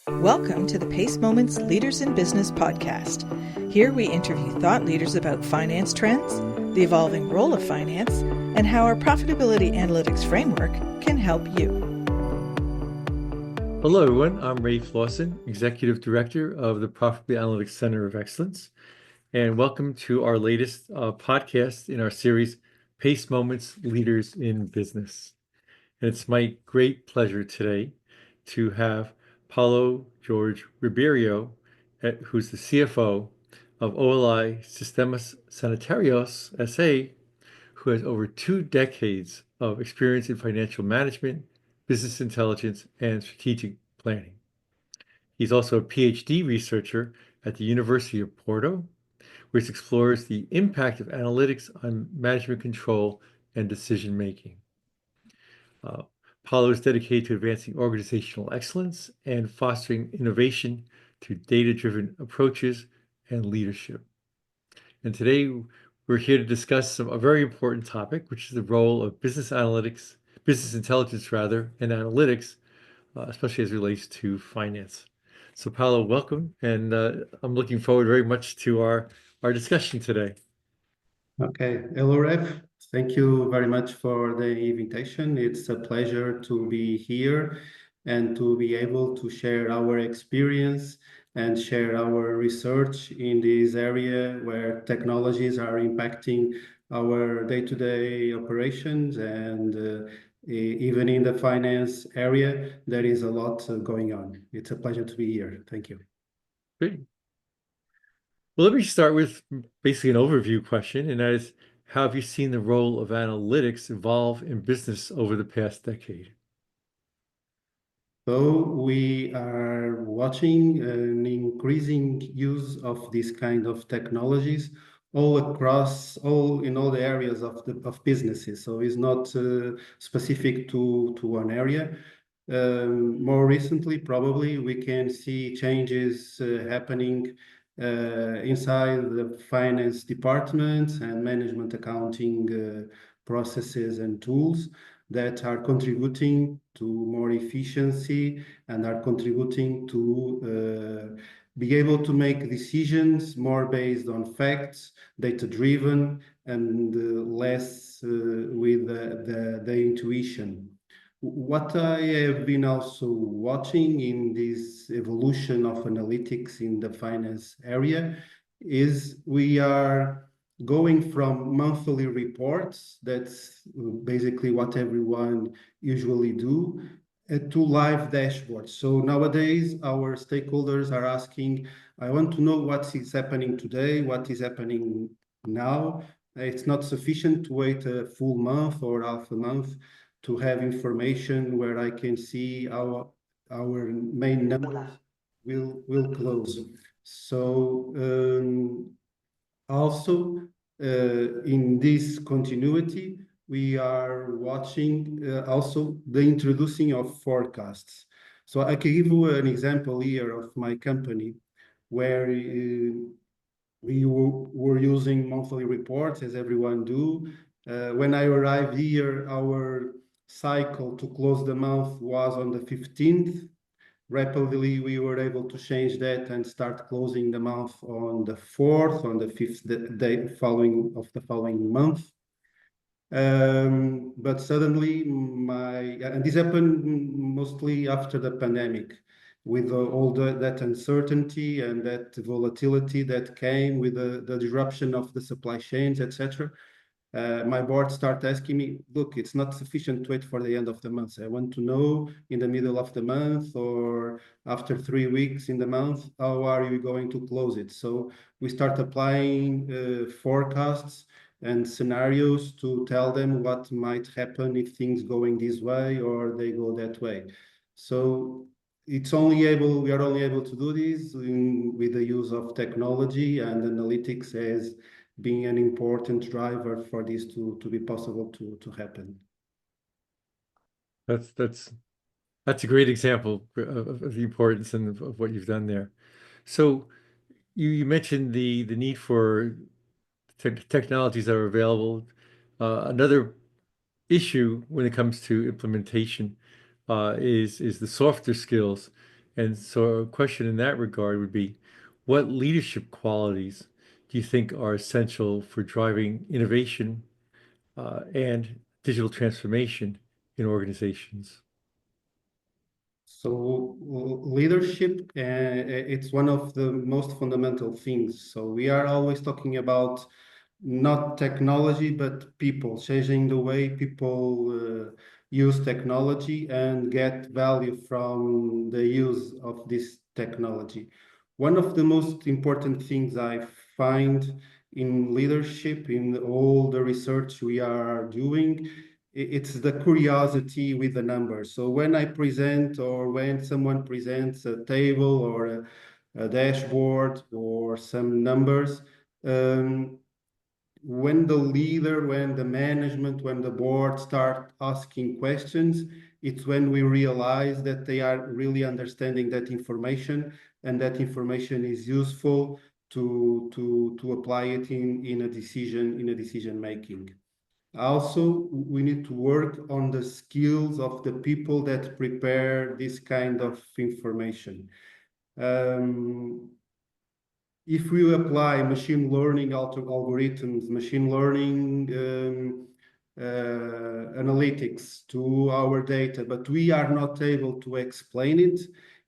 Welcome to the Pace Moments Leaders in Business podcast. Here we interview thought leaders about finance trends, the evolving role of finance, and how our profitability analytics framework can help you. Hello, everyone. I'm Ray Flossin, Executive Director of the Profitability Analytics Center of Excellence, and welcome to our latest podcast in our series, Pace Moments Leaders in Business. And it's my great pleasure today to have Paulo Jorge Ribeiro, who's the CFO of OLI Sistemas Sanitarios SA, who has over 2 decades of experience in financial management, business intelligence, and strategic planning. He's also a PhD researcher at the University of Porto, which explores the impact of analytics on management control and decision making. Paulo is dedicated to advancing organizational excellence and fostering innovation through data-driven approaches and leadership. And today we're here to discuss a very important topic, which is the role of business intelligence and analytics, especially as it relates to finance. So Paulo, welcome, and I'm looking forward very much to our discussion today. Okay, hello, Ref. Thank you very much for the invitation. It's a pleasure to be here and to be able to share our experience and share our research in this area where technologies are impacting our day-to-day operations, and even in the finance area, there is a lot going on. It's a pleasure to be here. Thank you. Great. Well, let me start with basically an overview question, and that is, how have you seen the role of analytics evolve in business over the past decade? So we are watching an increasing use of these kind of technologies all across in all the areas of businesses. So it's not specific to one area. More recently, probably we can see changes happening inside the finance department and management accounting processes and tools that are contributing to more efficiency and are contributing to be able to make decisions more based on facts, data-driven, and less with the intuition. What I have been also watching in this evolution of analytics in the finance area is we are going from monthly reports, that's basically what everyone usually do, to live dashboards. So nowadays, our stakeholders are asking, I want to know what is happening today, what is happening now. It's not sufficient to wait a full month or half a month to have information where I can see our main numbers will close. So also in this continuity, we are watching also the introducing of forecasts. So I can give you an example here of my company where we were using monthly reports as everyone do. When I arrived here, our cycle to close the month was on the 15th. Rapidly, we were able to change that and start closing the month on the 4th, on the 5th day the following month. But suddenly, and this happened mostly after the pandemic, with all that uncertainty and that volatility that came with the disruption of the supply chains, etc. My board started asking me, look, it's not sufficient to wait for the end of the month. I want to know in the middle of the month or after 3 weeks in the month, how are you going to close it? So we start applying forecasts and scenarios to tell them what might happen if things going this way or they go that way. So we are only able to do this with the use of technology and analytics as being an important driver for this to be possible to happen. That's a great example of the importance and of what you've done there. So you mentioned the need for technologies that are available. Another issue when it comes to implementation is the softer skills. And so a question in that regard would be, what leadership qualities do you think are essential for driving innovation and digital transformation in organizations? So leadership, it's one of the most fundamental things. So we are always talking about not technology, but people, changing the way people use technology and get value from the use of this technology. One of the most important things I find in leadership, in all the research we are doing, it's the curiosity with the numbers. So when I present or when someone presents a table or a dashboard or some numbers, when the leader, when the management, when the board start asking questions, it's when we realize that they are really understanding that information and that information is useful to apply it in a decision making. Also, we need to work on the skills of the people that prepare this kind of information. Um, if we apply machine learning algorithms, machine learning analytics to our data, but we are not able to explain it,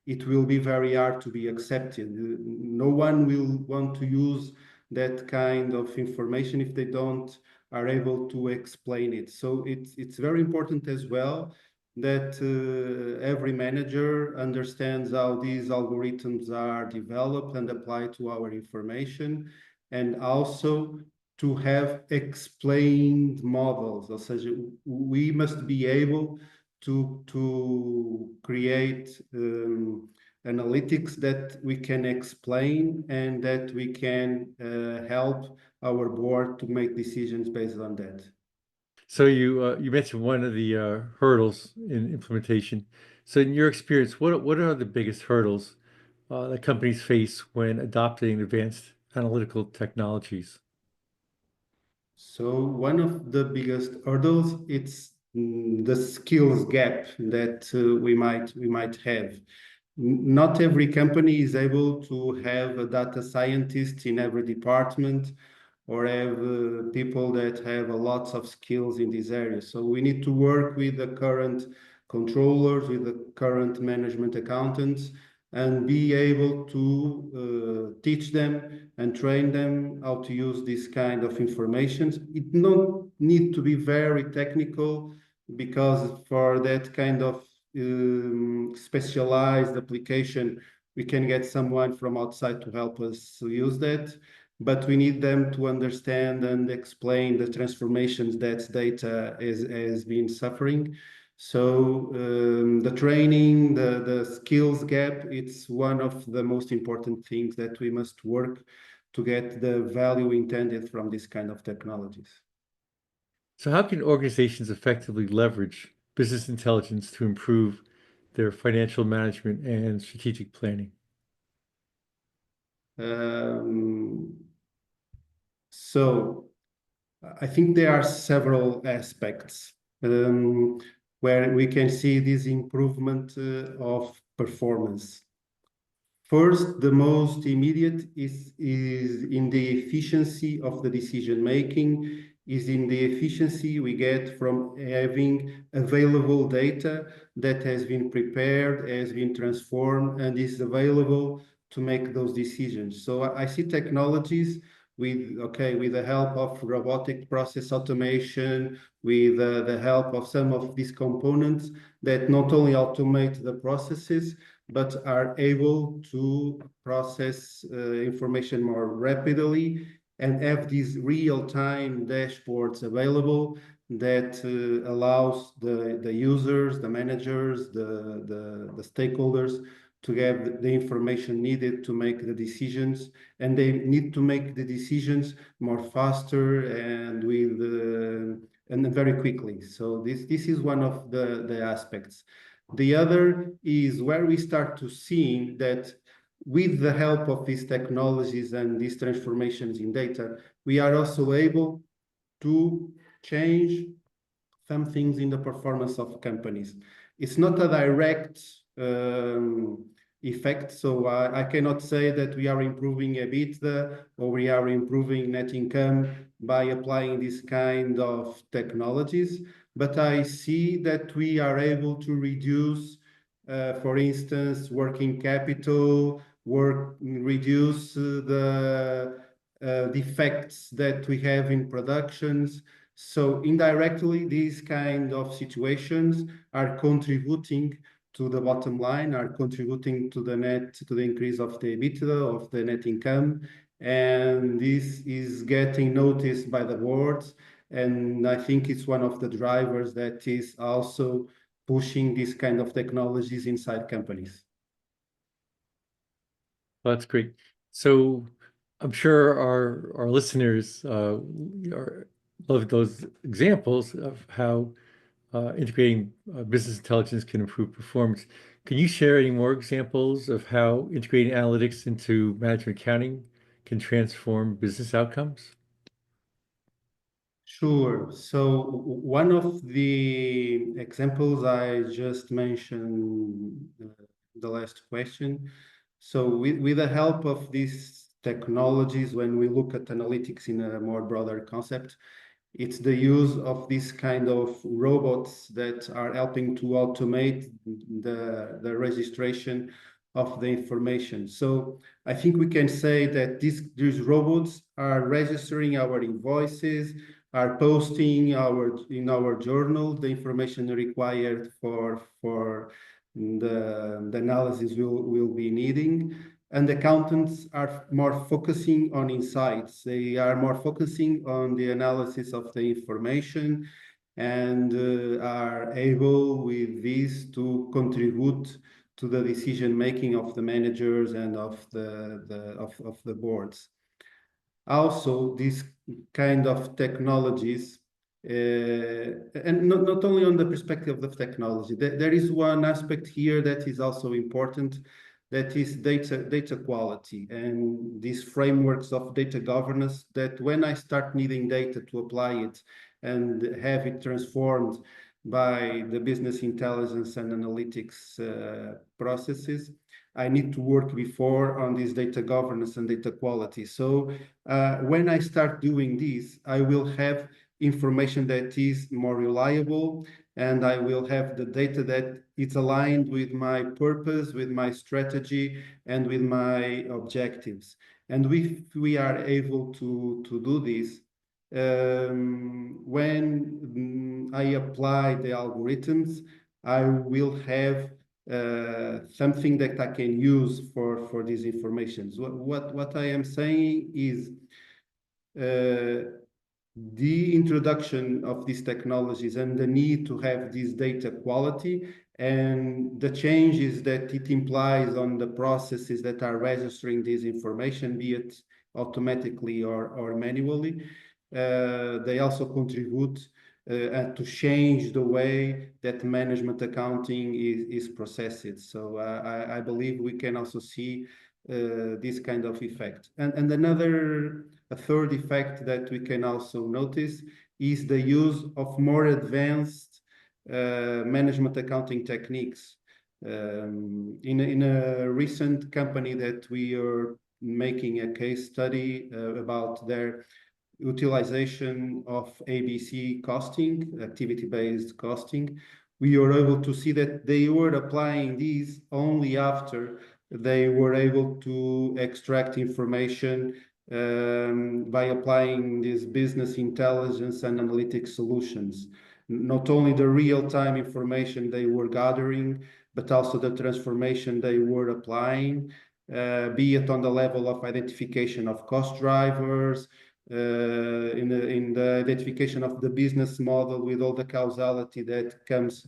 it will be very hard to be accepted. No one will want to use that kind of information if they don't are able to explain it. So it's very important as well that every manager understands how these algorithms are developed and applied to our information, and also to have explained models. Or such, we must be able to create analytics that we can explain and that we can help our board to make decisions based on that. So you mentioned one of the hurdles in implementation. So in your experience, what are the biggest hurdles that companies face when adopting advanced analytical technologies? So one of the biggest hurdles, it's the skills gap that we might have. Not every company is able to have a data scientist in every department or have people that have lots of skills in this area. So we need to work with the current controllers, with the current management accountants, and be able to teach them and train them how to use this kind of information. It don't need to be very technical, because for that kind of specialized application, we can get someone from outside to help us use that. But we need them to understand and explain the transformations that data has been suffering. So the training, the skills gap, it's one of the most important things that we must work to get the value intended from this kind of technologies. So how can organizations effectively leverage business intelligence to improve their financial management and strategic planning? So I think there are several aspects where we can see this improvement of performance. First, the most immediate is in the efficiency of the decision making, is in the efficiency we get from having available data that has been prepared, has been transformed, and is available to make those decisions. So I see technologies with the help of robotic process automation, with the help of some of these components that not only automate the processes, but are able to process information more rapidly and have these real-time dashboards available that allows the users, the managers, the stakeholders to have the information needed to make the decisions, and they need to make the decisions more faster and with and very quickly. So this is one of the aspects. The other is where we start to see that with the help of these technologies and these transformations in data, we are also able to change some things in the performance of companies. It's not a direct effect. So I cannot say that we are improving EBITDA or we are improving net income by applying this kind of technologies, but I see that we are able to reduce, for instance, working capital, reduce the defects that we have in productions. So indirectly, these kind of situations are contributing to the bottom line, are contributing to the increase of the EBITDA, of the net income, and this is getting noticed by the boards. And I think it's one of the drivers that is also pushing this kind of technologies inside companies. Well, that's great. So I'm sure our listeners love those examples of how integrating business intelligence can improve performance. Can you share any more examples of how integrating analytics into management accounting can transform business outcomes? Sure. So one of the examples I just mentioned, the last question. So with the help of these technologies, when we look at analytics in a more broader concept, it's the use of this kind of robots that are helping to automate the registration of the information. So I think we can say that these robots are registering our invoices, are posting in our journal the information required for the analysis we'll be needing. And accountants are more focusing on insights. They are more focusing on the analysis of the information and are able with this to contribute to the decision making of the managers and of the boards. Also, these kind of technologies, and not only on the perspective of technology, there is one aspect here that is also important, that is data quality and these frameworks of data governance, that when I start needing data to apply it and have it transformed by the business intelligence and analytics processes, I need to work before on this data governance and data quality. So when I start doing this, I will have information that is more reliable, and I will have the data that is aligned with my purpose, with my strategy, and with my objectives. And if we are able to do this, when I apply the algorithms, I will have something that I can use for these informations. What I am saying is the introduction of these technologies and the need to have this data quality and the changes that it implies on the processes that are registering this information, be it automatically or manually, they also contribute to change the way that management accounting is processed. So I believe we can also see this kind of effect. And a third effect that we can also notice is the use of more advanced management accounting techniques. In a recent company that we are making a case study about their utilization of ABC costing, activity-based costing, we were able to see that they were applying these only after they were able to extract information by applying these business intelligence and analytics solutions. Not only the real-time information they were gathering, but also the transformation they were applying, be it on the level of identification of cost drivers, in the identification of the business model with all the causality that comes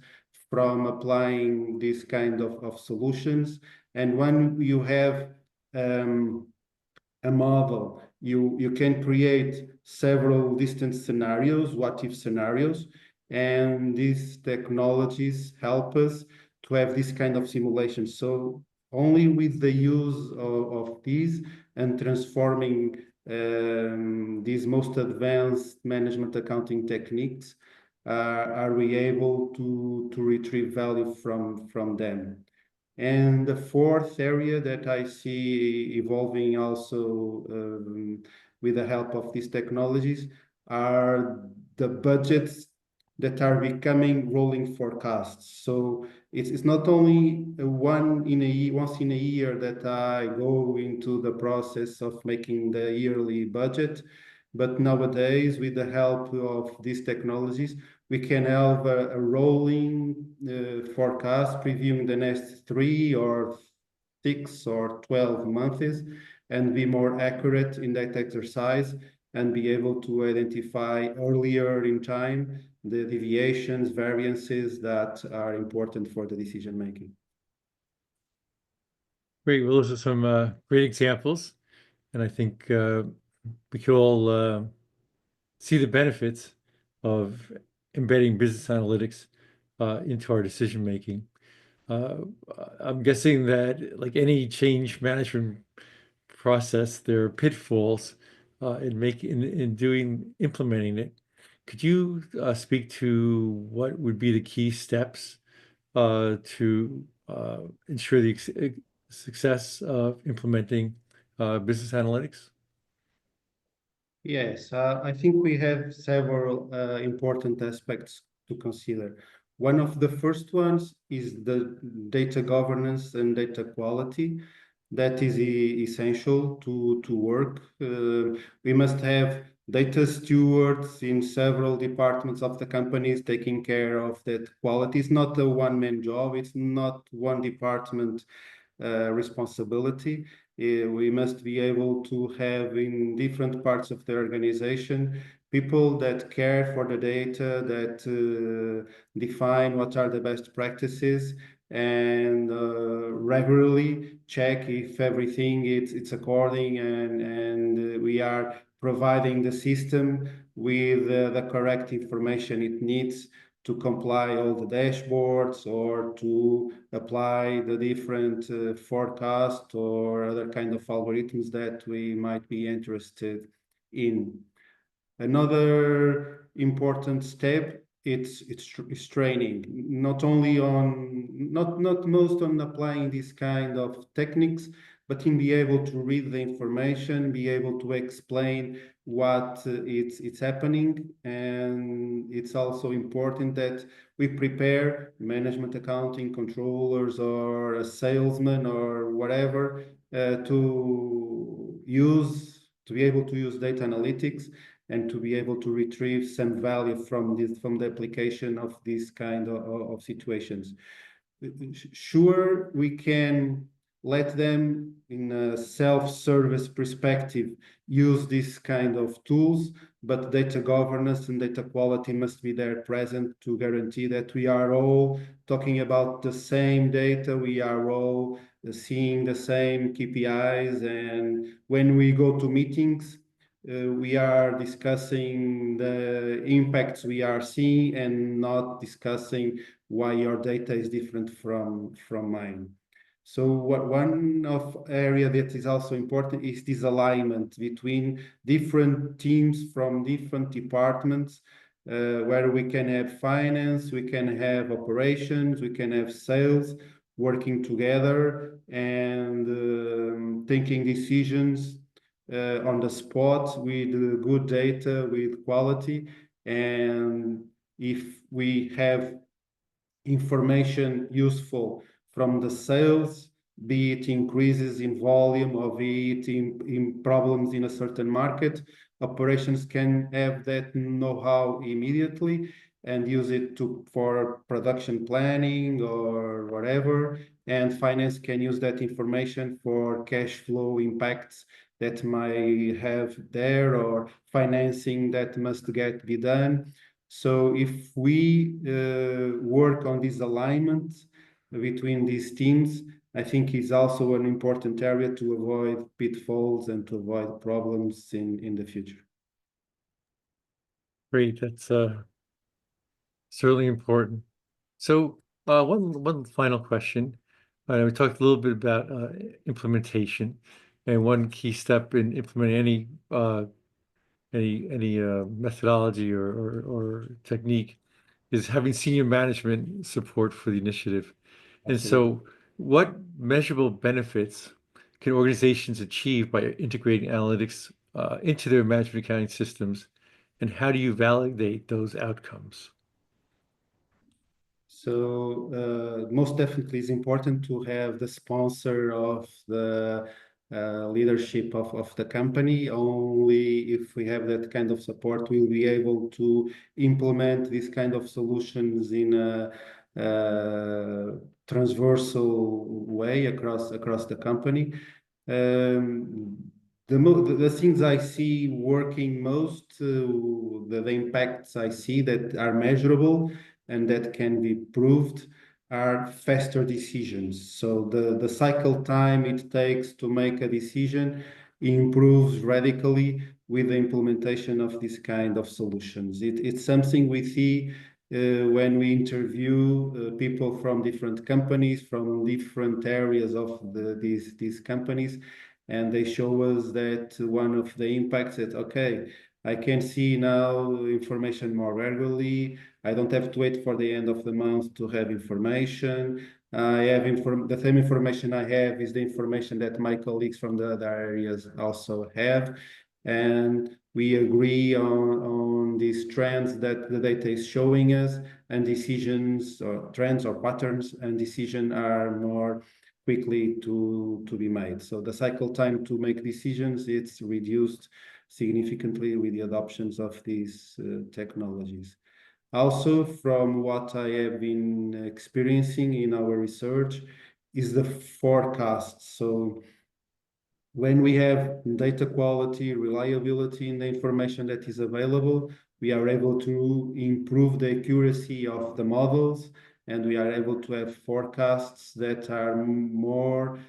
from applying this kind of solutions. And when you have a model, you can create several distant scenarios, what-if scenarios, and these technologies help us to have this kind of simulation. So only with the use of these and transforming these most advanced management accounting techniques are we able to retrieve value from them. And the fourth area that I see evolving also with the help of these technologies are the budgets that are becoming rolling forecasts. So it's not only once in a year that I go into the process of making the yearly budget, but nowadays, with the help of these technologies, we can have a rolling forecast previewing the next 3 or 6 or 12 months and be more accurate in that exercise and be able to identify earlier in time the deviations, variances that are important for the decision making. Great. Well, those are some great examples, and I think we can all see the benefits of embedding business analytics into our decision making. I'm guessing that, like any change management process, there are pitfalls in implementing it. Could you speak to what would be the key steps to ensure the success of implementing business analytics? Yes, I think we have several important aspects to consider. One of the first ones is the data governance and data quality. That is essential to work. We must have data stewards in several departments of the companies taking care of that quality. It's not a one-man job. It's not one department responsibility. We must be able to have in different parts of the organization people that care for the data, that define what are the best practices, and regularly check if everything it's according and we are providing the system with the correct information it needs to comply all the dashboards or to apply the different forecast or other kind of algorithms that we might be interested in. Another important step it's training, not only on not most on applying this kind of techniques, but in be able to read the information, be able to explain what it's happening, and it's also important that we prepare management accounting controllers or a salesman or whatever to be able to use data analytics and to be able to retrieve some value from the application of these kind of situations. Sure, we can let them in a self-service perspective use this kind of tools, but data governance and data quality must be there present to guarantee that we are all talking about the same data, we are all seeing the same KPIs, and when we go to meetings, we are discussing the impacts we are seeing and not discussing why your data is different from mine. So one of area that is also important is this alignment between different teams from different departments, where we can have finance, we can have operations, we can have sales working together and taking decisions on the spot with good data, with quality. And if we have information useful from the sales, be it increases in volume or be it in problems in a certain market, operations can have that know-how immediately and use it for production planning or whatever. And finance can use that information for cash flow impacts that might have there or financing that must be done. So if we work on this alignment between these teams, I think is also an important area to avoid pitfalls and to avoid problems in the future. Great, that's certainly important. So one final question. We talked a little bit about implementation, and one key step in implementing any methodology or technique is having senior management support for the initiative. And Absolutely. so what measurable benefits can organizations achieve by integrating analytics into their management accounting systems, and how do you validate those outcomes? So most definitely it's important to have the sponsor of the leadership of the company. Only if we have that kind of support, we'll be able to implement these kind of solutions in a transversal way across the company. Um, the things I see working most, the impacts I see that are measurable and that can be proved are faster decisions. So the cycle time it takes to make a decision improves radically with the implementation of this kind of solutions. It's something we see when we interview people from different companies, from different areas of these companies, and they show us that one of the impacts that, okay, I can see now information more regularly. I don't have to wait for the end of the month to have information. I have the same information I have is the information that my colleagues from the other areas also have. And we agree on these trends that the data is showing us, and decisions or trends or patterns and decision are more quickly to be made. So the cycle time to make decisions, it's reduced significantly with the adoptions of these technologies. Also, from what I have been experiencing in our research, is the forecast. So when we have data quality, reliability in the information that is available, we are able to improve the accuracy of the models, and we are able to have forecasts that are more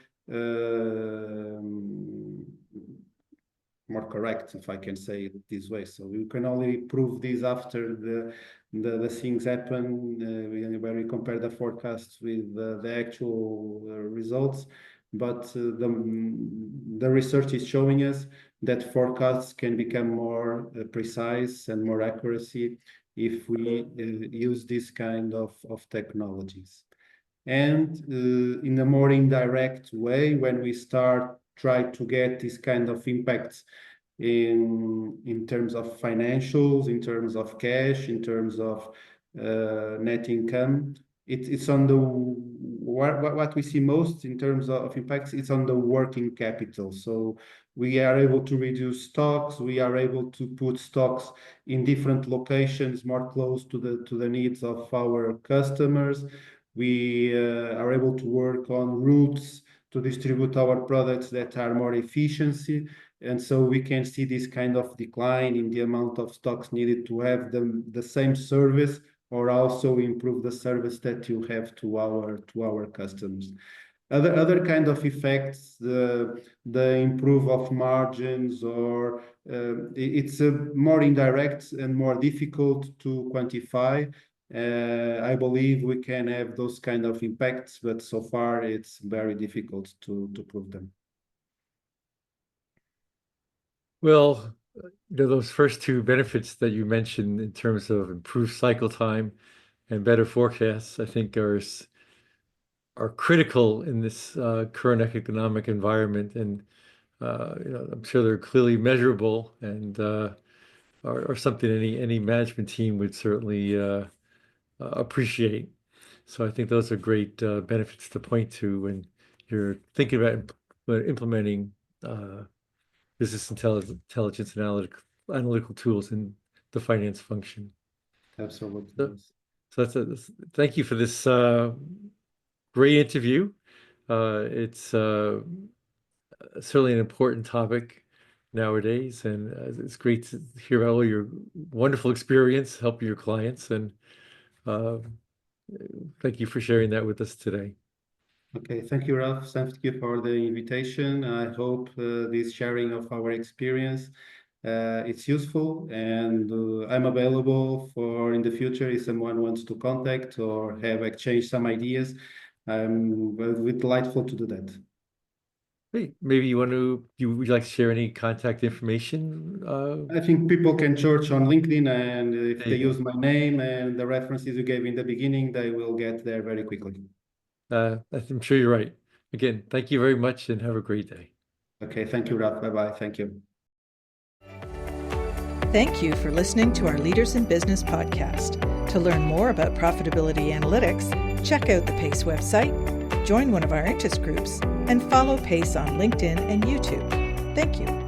correct, if I can say it this way. So we can only prove this after the things happen, where we compare the forecasts with the actual results. But the research is showing us that forecasts can become more precise and more accuracy if we use this kind of technologies. And in a more indirect way, when we start try to get this kind of impacts in terms of financials, in terms of cash, in terms of net income, it's on the what we see most in terms of impacts. It's on the working capital. So we are able to reduce stocks. We are able to put stocks in different locations, more close to the needs of our customers. We are able to work on routes to distribute our products that are more efficiency. And so we can see this kind of decline in the amount of stocks needed to have the same service, or also improve the service that you have to our customers. Other kind of effects, the improve of margins, or it's more indirect and more difficult to quantify. I believe we can have those kind of impacts, but so far it's very difficult to prove them. Well, those first two benefits that you mentioned in terms of improved cycle time and better forecasts, I think are critical in this current economic environment, and I'm sure they're clearly measurable and are something any management team would certainly appreciate. So I think those are great benefits to point to when you're thinking about implementing business intelligence and analytical tools in the finance function. Absolutely. So, thank you for this great interview. It's certainly an important topic nowadays, and it's great to hear all your wonderful experience helping your clients, and thank you for sharing that with us today. Okay, thank you, Ralph. Thank you for the invitation. I hope this sharing of our experience it's useful, and I'm available for in the future if someone wants to contact or have exchanged some ideas. I'm delightful to do that. Hey, maybe would you like to share any contact information? I think people can search on LinkedIn, and if There they you go. use my name and the references you gave in the beginning, they will get there very quickly. I'm sure you're right. Again, thank you very much and have a great day. Okay, thank you, Ralph. Bye-bye. Thank you. Thank you for listening to our Leaders in Business podcast. To learn more about profitability analytics, check out the PACE website, join one of our interest groups, and follow PACE on LinkedIn and YouTube. Thank you.